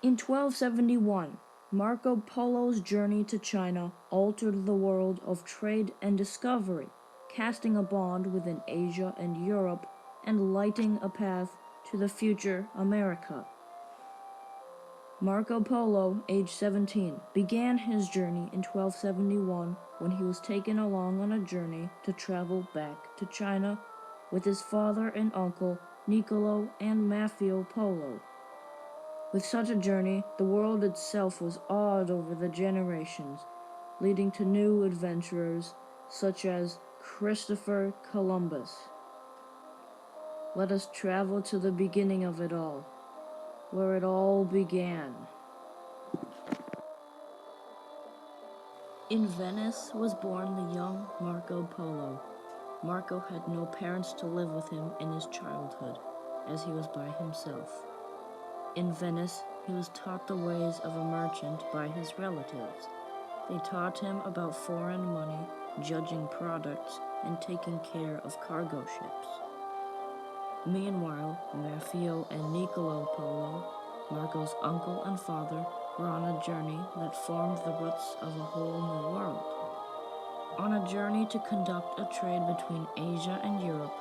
In 1271, Marco Polo's journey to China altered the world of trade and discovery, casting a bond within Asia and Europe and lighting a path to the future America. Marco Polo, age 17, began his journey in 1271 when he was taken along on a journey to travel back to China with his father and uncle Niccolo and Maffeo Polo. With such a journey, the world itself was awed over the generations, leading to new adventurers such as Christopher Columbus. Let us travel to the beginning of it all, where it all began. In Venice was born the young Marco Polo. Marco had no parents to live with him in his childhood, as he was by himself. In Venice, he was taught the ways of a merchant by his relatives. They taught him about foreign money, judging products, and taking care of cargo ships. Meanwhile, Maffeo and Niccolo Polo, Marco's uncle and father, were on a journey that formed the roots of a whole new world. On a journey to conduct a trade between Asia and Europe,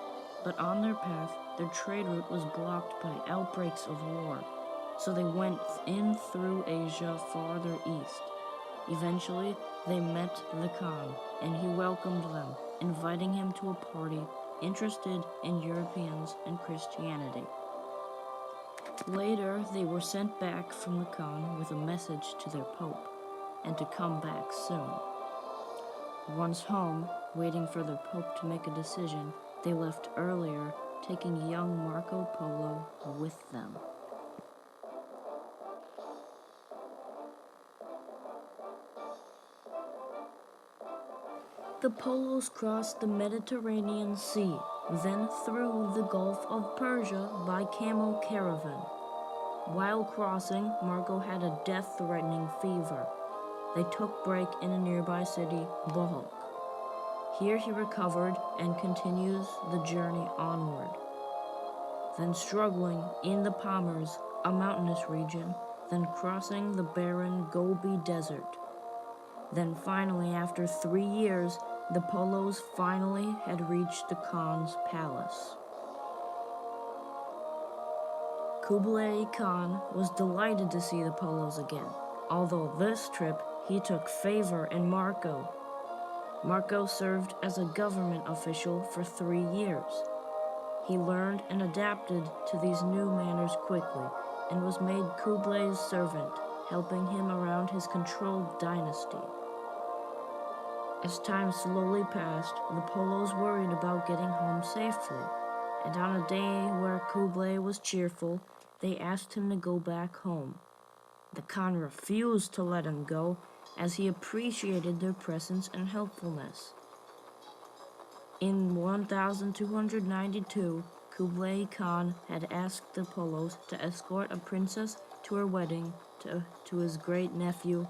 but on their path, their trade route was blocked by outbreaks of war, so they went in through Asia farther east. Eventually, they met the Khan, and he welcomed them, inviting him to a party interested in Europeans and Christianity. Later, they were sent back from the Khan with a message to their Pope, and to come back soon. Once home, waiting for their Pope to make a decision, they left earlier, taking young Marco Polo with them. The Polos crossed the Mediterranean Sea, then through the Gulf of Persia by camel caravan. While crossing, Marco had a death-threatening fever. They took break in a nearby city, Bohol. Here he recovered and continues the journey onward. Then struggling in the Pamirs, a mountainous region, then crossing the barren Gobi Desert. Then finally, after 3 years, the Polos finally had reached the Khan's palace. Kublai Khan was delighted to see the Polos again, although this trip he took favor in Marco. Marco served as a government official for 3 years. He learned and adapted to these new manners quickly and was made Kublai's servant, helping him around his controlled dynasty. As time slowly passed, the Polos worried about getting home safely, and on a day where Kublai was cheerful, they asked him to go back home. The Khan refused to let him go, as he appreciated their presence and helpfulness. In 1292, Kublai Khan had asked the Polos to escort a princess to her wedding to his great-nephew.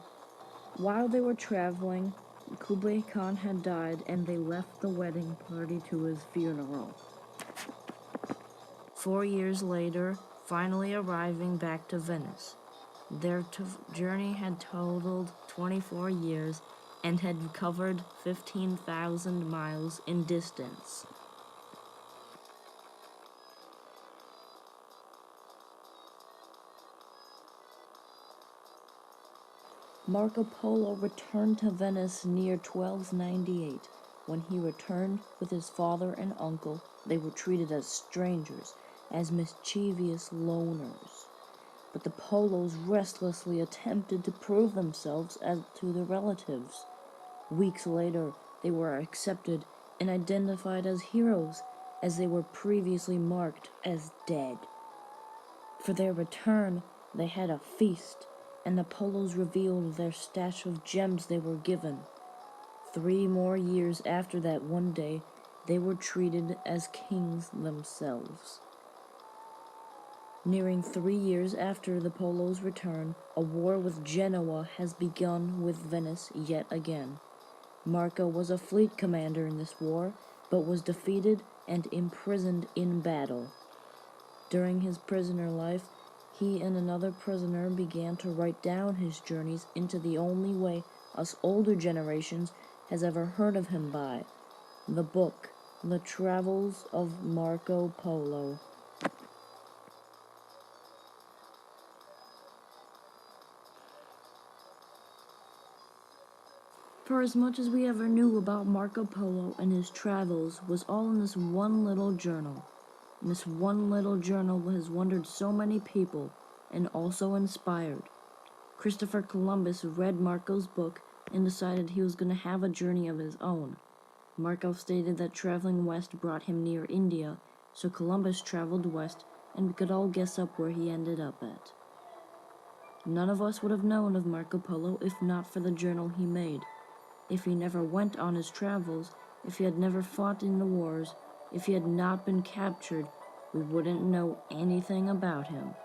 While they were traveling, Kublai Khan had died, and they left the wedding party to his funeral. 4 years later, finally arriving back to Venice. Their journey had totaled 24 years and had covered 15,000 miles in distance. Marco Polo returned to Venice near 1298. When he returned with his father and uncle, they were treated as strangers, as mischievous loners. But the Polos restlessly attempted to prove themselves as to their relatives. Weeks later, they were accepted and identified as heroes, as they were previously marked as dead. For their return, they had a feast, and the Polos revealed their stash of gems they were given. 3 more years after that one day, they were treated as kings themselves. Nearing 3 years after the Polos' return, a war with Genoa has begun with Venice yet again. Marco was a fleet commander in this war, but was defeated and imprisoned in battle. During his prisoner life, he and another prisoner began to write down his journeys into the only way us older generations has ever heard of him by, the book, The Travels of Marco Polo. For as much as we ever knew about Marco Polo and his travels was all in this one little journal. And this one little journal has wondered so many people and also inspired. Christopher Columbus read Marco's book and decided he was going to have a journey of his own. Marco stated that traveling west brought him near India, so Columbus traveled west, and we could all guess up where he ended up at. None of us would have known of Marco Polo if not for the journal he made. If he never went on his travels, if he had never fought in the wars, if he had not been captured, we wouldn't know anything about him.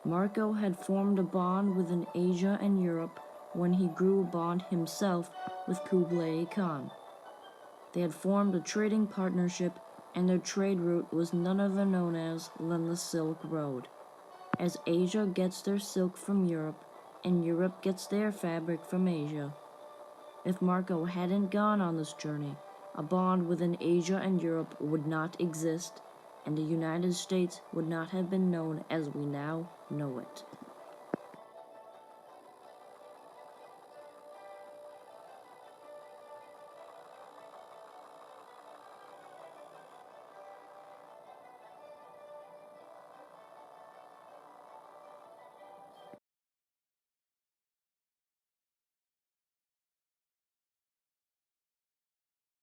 Marco had formed a bond within Asia and Europe when he grew a bond himself with Kublai Khan. They had formed a trading partnership, and their trade route was none other known as than the Silk Road. As Asia gets their silk from Europe, and Europe gets their fabric from Asia. If Marco hadn't gone on this journey, a bond within Asia and Europe would not exist, and the United States would not have been known as we now know it.